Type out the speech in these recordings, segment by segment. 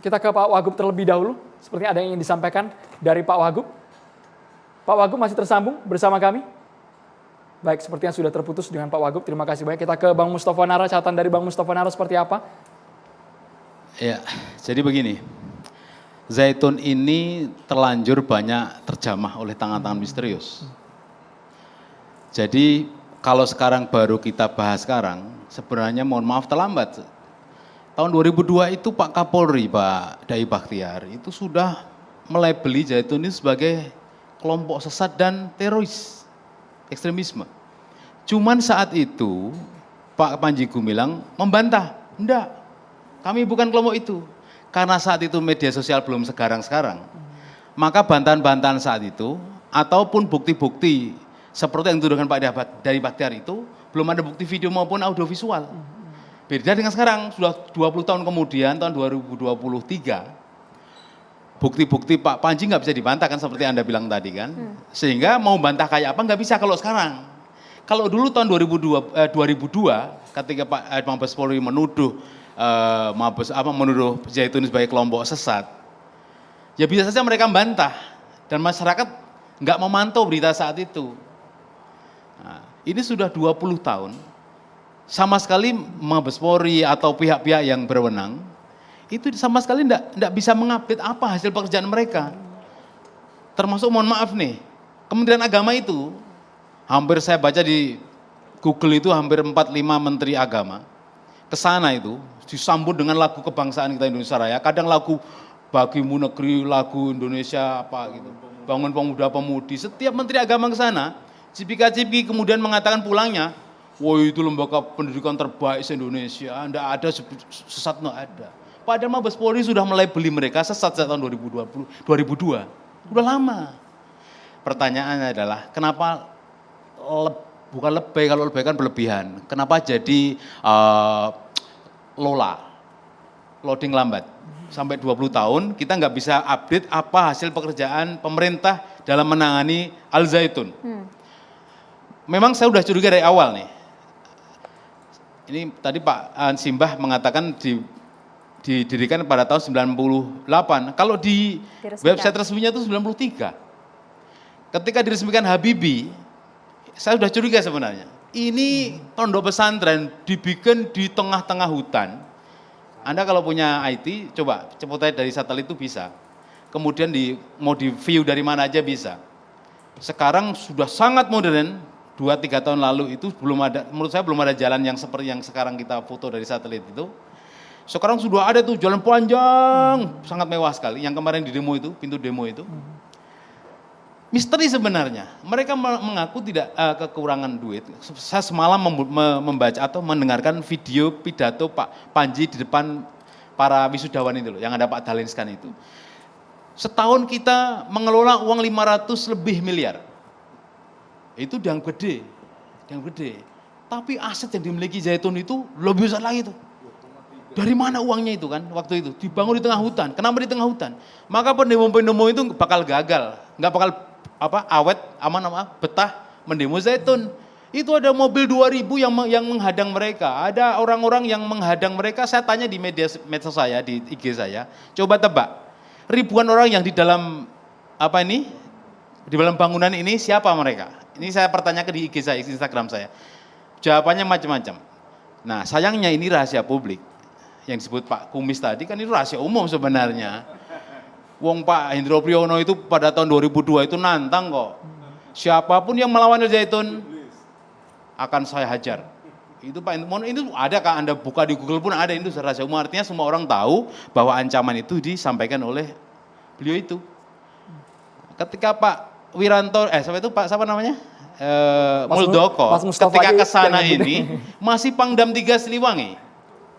Kita ke Pak Wagub terlebih dahulu. Sepertinya ada yang ingin disampaikan dari Pak Wagub. Pak Wagub masih tersambung bersama kami? Baik, sepertinya sudah terputus dengan Pak Wagub. Terima kasih banyak. Kita ke Bang Mustafa Nara. Catatan dari Bang Mustafa Nara seperti apa? Ya, jadi begini. Zaitun ini terlanjur banyak terjamah oleh tangan-tangan misterius. Jadi kalau sekarang baru kita bahas sekarang, sebenarnya mohon maaf terlambat. Tahun 2002 itu Pak Kapolri, Pak Dai Bakhtiar, itu sudah melabeli Zaitun ini sebagai kelompok sesat dan teroris, ekstremisme. Cuman saat itu Pak Panji Gumilang membantah, enggak, kami bukan kelompok itu. Karena saat itu media sosial belum sekarang-sekarang, maka bantahan-bantahan saat itu, ataupun bukti-bukti seperti yang dituduhkan Pak Dai Bakhtiar itu, belum ada bukti video maupun audiovisual. Beda dengan sekarang, sudah 20 tahun kemudian, tahun 2023, bukti-bukti Pak Panji nggak bisa dibantahkan seperti Anda bilang tadi kan. Sehingga mau bantah kayak apa nggak bisa kalau sekarang. Kalau dulu tahun 2002 ketika Pak Mabes Polri menuduh menuduh Zaitun sebagai kelompok sesat, ya bisa saja mereka membantah dan masyarakat nggak memantau berita saat itu. Nah, ini sudah 20 tahun, sama sekali Mabes Polri atau pihak-pihak yang berwenang itu sama sekali enggak bisa mengupdate apa hasil pekerjaan mereka. Termasuk mohon maaf nih, Kementerian Agama itu, hampir saya baca di Google itu hampir 4-5 menteri agama, ke sana itu disambut dengan lagu kebangsaan kita Indonesia Raya, kadang lagu Bagimu Negeri, lagu Indonesia apa gitu, Bangun Pemuda Pemudi, setiap menteri agama ke sana, cipika-cipiki kemudian mengatakan pulangnya, wah itu lembaga pendidikan terbaik se-Indonesia, enggak ada sesat, enggak ada. Padahal Mabes Polri sudah mulai beli mereka sesat sejak tahun 2002, udah lama. Pertanyaannya adalah, kenapa bukan lebay, kalau lebay kan berlebihan, kenapa jadi loading lambat? Sampai 20 tahun kita nggak bisa update apa hasil pekerjaan pemerintah dalam menangani Al-Zaitun. Memang saya sudah curiga dari awal nih. Ini tadi Pak Simbah mengatakan didirikan pada tahun 98. Kalau di website resminya itu 93. Ketika diresmikan Habibie, saya sudah curiga sebenarnya. Ini pondok pesantren dibikin di tengah-tengah hutan. Anda kalau punya IT, coba cepet dari satelit itu bisa. Kemudian mau di view dari mana aja bisa. Sekarang sudah sangat modern, 2-3 tahun lalu itu belum ada, menurut saya belum ada jalan yang seperti yang sekarang kita foto dari satelit itu. Sekarang sudah ada tuh jalan panjang, sangat mewah sekali. Yang kemarin di demo itu, pintu demo itu. Misteri sebenarnya, mereka mengaku tidak kekurangan duit. Saya semalam membaca atau mendengarkan video pidato Pak Panji di depan para wisudawan itu loh, yang ada Pak Dahlinskan itu. Setahun kita mengelola uang 500 lebih miliar. Itu yang gede, Tapi aset yang dimiliki Zaitun itu lebih besar lagi tuh. Dari mana uangnya itu kan waktu itu? Dibangun di tengah hutan. Kenapa di tengah hutan? Maka pendemo-pendemo itu bakal gagal, nggak bakal awet, betah mendemo Zaitun. Itu ada mobil 2000 yang menghadang mereka. Ada orang-orang yang menghadang mereka. Saya tanya di medsos saya, di IG saya. Coba tebak, ribuan orang yang di dalam di dalam bangunan ini siapa mereka? Ini saya pertanyakan di IG saya, Instagram saya. Jawabannya macam-macam. Nah, sayangnya ini rahasia publik. Yang disebut Pak Kumis tadi kan itu rahasia umum sebenarnya. Wong Pak Hendro Priyono itu pada tahun 2002 itu nantang kok. Siapapun yang melawan Zaitun akan saya hajar. Itu Pak Hendro, itu ada kan Anda buka di Google pun ada, itu rahasia umum. Artinya semua orang tahu bahwa ancaman itu disampaikan oleh beliau itu. Ketika Pak Wiranto, siapa namanya? Muldoko, ketika ke sana ini masih Pangdam 3 Siliwangi.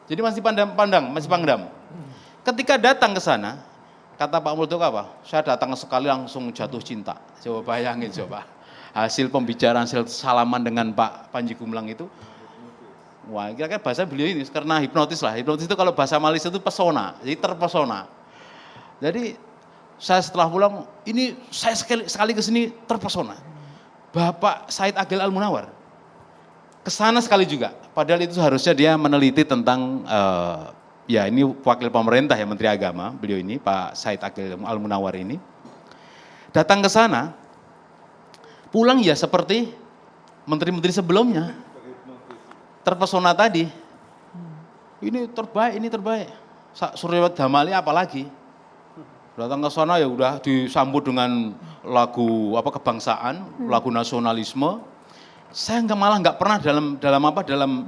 Jadi masih Pangdam. Ketika datang ke sana, kata Pak Muldoko apa? Saya datang sekali langsung jatuh cinta. Coba bayangin coba. Hasil pembicaraan, hasil salaman dengan Pak Panji Gumilang itu. Wah, kira-kira bahasa beliau ini karena hipnotis lah. Hipnotis itu kalau bahasa Malaysia itu pesona, jadi terpesona. Jadi saya setelah pulang, ini saya sekali ke sini terpesona. Bapak Said Agil Al-Munawar kesana sekali juga. Padahal itu harusnya dia meneliti tentang ya ini wakil pemerintah ya, Menteri Agama, beliau ini Pak Said Akil Al-Munawar ini datang ke sana, pulang ya seperti menteri-menteri sebelumnya, terpesona tadi. Ini terbaik. Suryawati Damali apalagi. Datang ke sana ya udah disambut dengan lagu kebangsaan, lagu nasionalisme. Saya malah nggak pernah dalam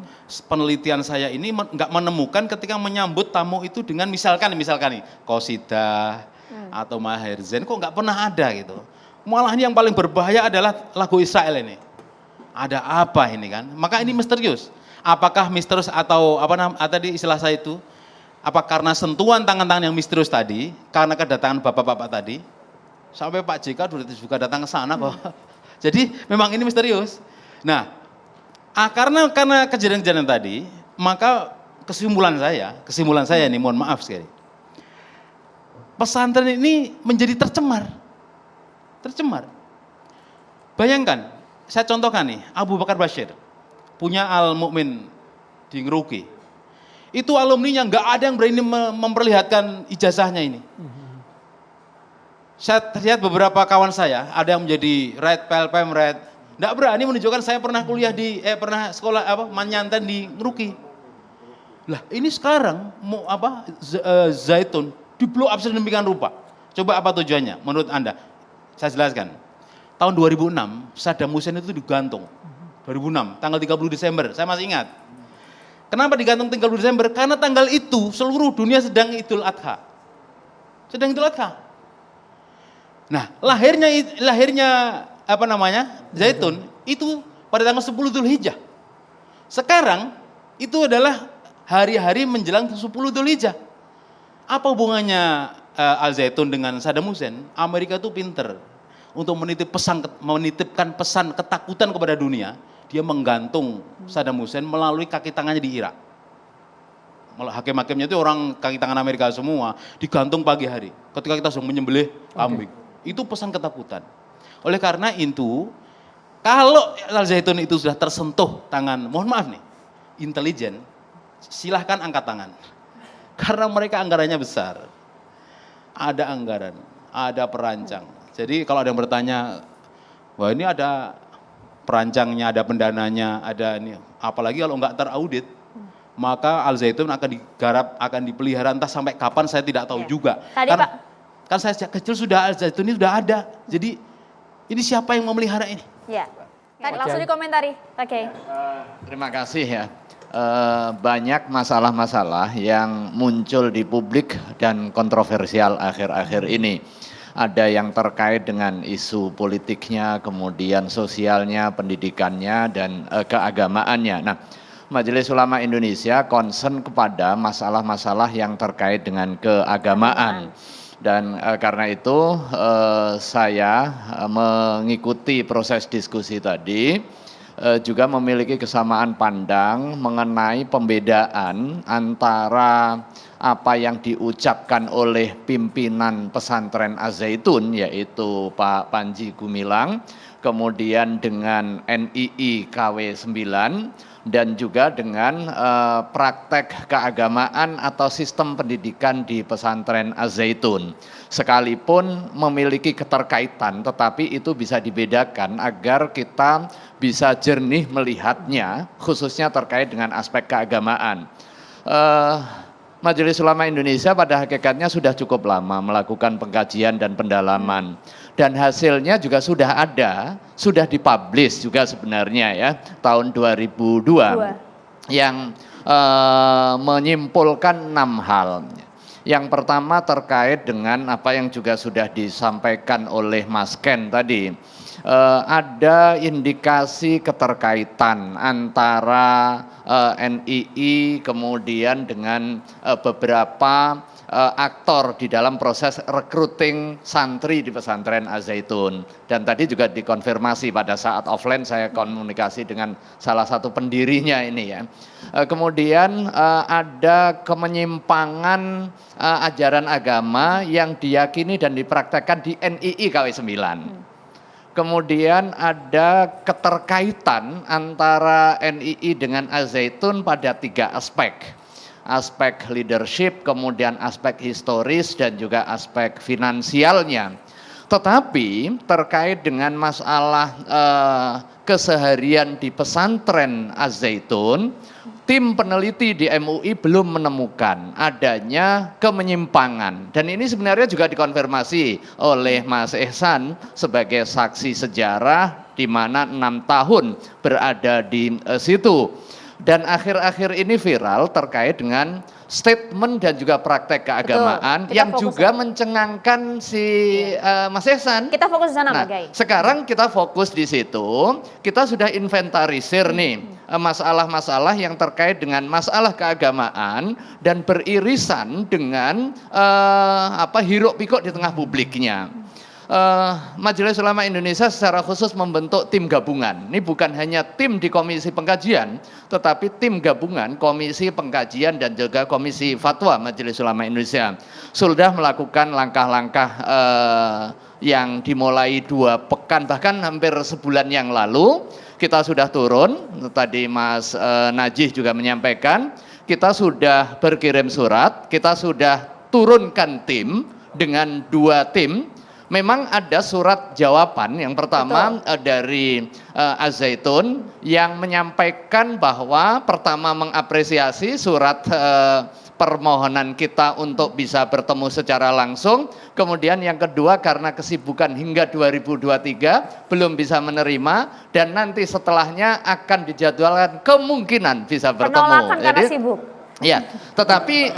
penelitian saya ini nggak menemukan ketika menyambut tamu itu dengan misalkan nih qasidah atau Maher Zain, kok nggak pernah ada gitu. Malah ini yang paling berbahaya adalah lagu Israel ini. Ada apa ini kan? Maka ini misterius. Apakah misterius atau tadi istilah saya itu? Apa karena sentuhan tangan-tangan yang misterius tadi, karena kedatangan bapak-bapak tadi, sampai Pak JK juga datang ke sana kok. Jadi memang ini misterius. Nah, karena kejadian-kejadian tadi, maka kesimpulan saya ini, mohon maaf sekali. Pesantren ini menjadi tercemar. Bayangkan, saya contohkan nih, Abu Bakar Bashir, punya Al-Mu'min di Ngeruki. Itu alumninya nggak ada yang berani memperlihatkan ijazahnya ini. Saya lihat beberapa kawan saya, ada yang menjadi red, PLPM red, nggak berani menunjukkan saya pernah kuliah pernah sekolah Manyantan di Ngeruki. Lah ini sekarang Zaitun di blow up sedemikian rupa. Coba apa tujuannya menurut Anda? Saya jelaskan. Tahun 2006 Saddam Hussein itu digantung. 2006 tanggal 30 Desember, saya masih ingat. Kenapa digantung 30 Desember? Karena tanggal itu seluruh dunia sedang Idul Adha. Nah, lahirnya Zaitun itu pada tanggal 10 Dzulhijjah. Sekarang itu adalah hari-hari menjelang 10 Dzulhijjah. Apa hubungannya Al-Zaitun dengan Saddam Hussein? Amerika itu pinter untuk menitipkan pesan ketakutan kepada dunia. Dia menggantung Saddam Hussein melalui kaki tangannya di Irak. Hakim-hakimnya itu orang kaki tangan Amerika semua, digantung pagi hari ketika kita sedang menyembelih kambing. Itu pesan ketakutan. Oleh karena itu, kalau Al-Zaitun itu sudah tersentuh tangan, mohon maaf nih, intelijen, silahkan angkat tangan. Karena mereka anggarannya besar. Ada anggaran, ada perancang. Jadi kalau ada yang bertanya, wah ini ada perancangnya, ada pendananya, ada ini. Apalagi kalau nggak teraudit, maka Al-Zaitun akan dipelihara entah sampai kapan saya tidak tahu juga. Tadi Karena, Pak, kan saya sejak kecil sudah Al-Zaitun ini sudah ada. Jadi ini siapa yang memelihara ini? ya. Langsung dikomentari. Oke. Terima kasih ya. Banyak masalah-masalah yang muncul di publik dan kontroversial akhir-akhir ini. Ada yang terkait dengan isu politiknya, kemudian sosialnya, pendidikannya, dan keagamaannya. Nah, Majelis Ulama Indonesia concern kepada masalah-masalah yang terkait dengan keagamaan. Dan karena itu saya mengikuti proses diskusi tadi, juga memiliki kesamaan pandang mengenai pembedaan antara apa yang diucapkan oleh pimpinan pesantren Az-Zaitun, yaitu Pak Panji Gumilang, kemudian dengan NII KW 9, dan juga dengan praktek keagamaan atau sistem pendidikan di pesantren Az-Zaitun. Sekalipun memiliki keterkaitan, tetapi itu bisa dibedakan agar kita bisa jernih melihatnya, khususnya terkait dengan aspek keagamaan. Majelis Ulama Indonesia pada hakikatnya sudah cukup lama melakukan pengkajian dan pendalaman. Dan hasilnya juga sudah ada, sudah dipublish juga sebenarnya ya, tahun 2002. Yang menyimpulkan 6 hal. Yang pertama terkait dengan apa yang juga sudah disampaikan oleh Mas Ken tadi. Ada indikasi keterkaitan antara NII kemudian dengan beberapa aktor di dalam proses recruiting santri di pesantren Az-Zaitun. Dan tadi juga dikonfirmasi pada saat offline saya komunikasi dengan salah satu pendirinya ini ya. Kemudian ada kemenyimpangan ajaran agama yang diyakini dan dipraktekkan di NII KW 9. Kemudian ada keterkaitan antara NII dengan Az-Zaitun pada 3 aspek. aspek leadership, kemudian aspek historis dan juga aspek finansialnya. Tetapi terkait dengan masalah keseharian di pesantren Az-Zaitun, tim peneliti di MUI belum menemukan adanya kemenyimpangan. Dan ini sebenarnya juga dikonfirmasi oleh Mas Ihsan sebagai saksi sejarah di mana 6 tahun berada di situ. Dan akhir-akhir ini viral terkait dengan statement dan juga praktek keagamaan yang juga mencengangkan si Mas Ihsan. Kita fokus di sana, Nah, Pak Gai. sekarang kita fokus di situ, kita sudah inventarisir nih masalah-masalah yang terkait dengan masalah keagamaan dan beririsan dengan hiruk pikuk di tengah publiknya. Majelis Ulama Indonesia secara khusus membentuk tim gabungan. Ini bukan hanya tim di Komisi Pengkajian, tetapi tim gabungan Komisi Pengkajian dan juga Komisi Fatwa Majelis Ulama Indonesia. Sudah melakukan langkah-langkah yang dimulai 2 pekan, bahkan hampir sebulan yang lalu. Kita sudah turun, tadi Mas Najih juga menyampaikan, kita sudah berkirim surat, kita sudah turunkan tim dengan 2 tim. Memang ada surat jawaban yang pertama dari Az-Zaitun yang menyampaikan bahwa pertama mengapresiasi surat permohonan kita untuk bisa bertemu secara langsung. Kemudian yang kedua karena kesibukan hingga 2023 belum bisa menerima dan nanti setelahnya akan dijadwalkan kemungkinan bisa bertemu. Penolakan karena sibuk. Ya, tetapi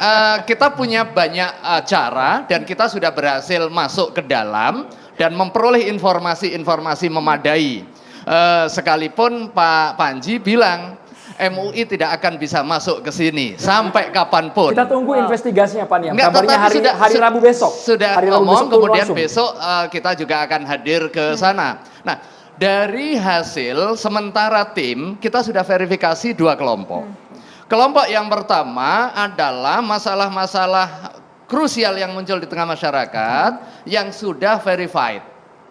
kita punya banyak cara dan kita sudah berhasil masuk ke dalam dan memperoleh informasi-informasi memadai. Sekalipun Pak Panji bilang MUI tidak akan bisa masuk ke sini sampai kapanpun. Kita tunggu investigasinya Pak Niam. Enggak, Kabarnya hari Rabu besok. Sudah hari Rabu ngomong, besok kemudian langsung. besok kita juga akan hadir ke sana. Nah, dari hasil sementara tim kita sudah verifikasi 2 kelompok. Kelompok yang pertama adalah masalah-masalah krusial yang muncul di tengah masyarakat yang sudah verified,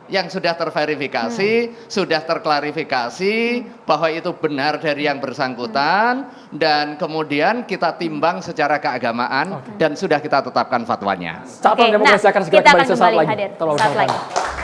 yang sudah terverifikasi, sudah terklarifikasi bahwa itu benar dari yang bersangkutan dan kemudian kita timbang secara keagamaan dan sudah kita tetapkan fatwanya. Catatan Demokrasi akan segera kita kembali akan sesaat kembali lagi. hadir Tolong saat bersama lagi. kami.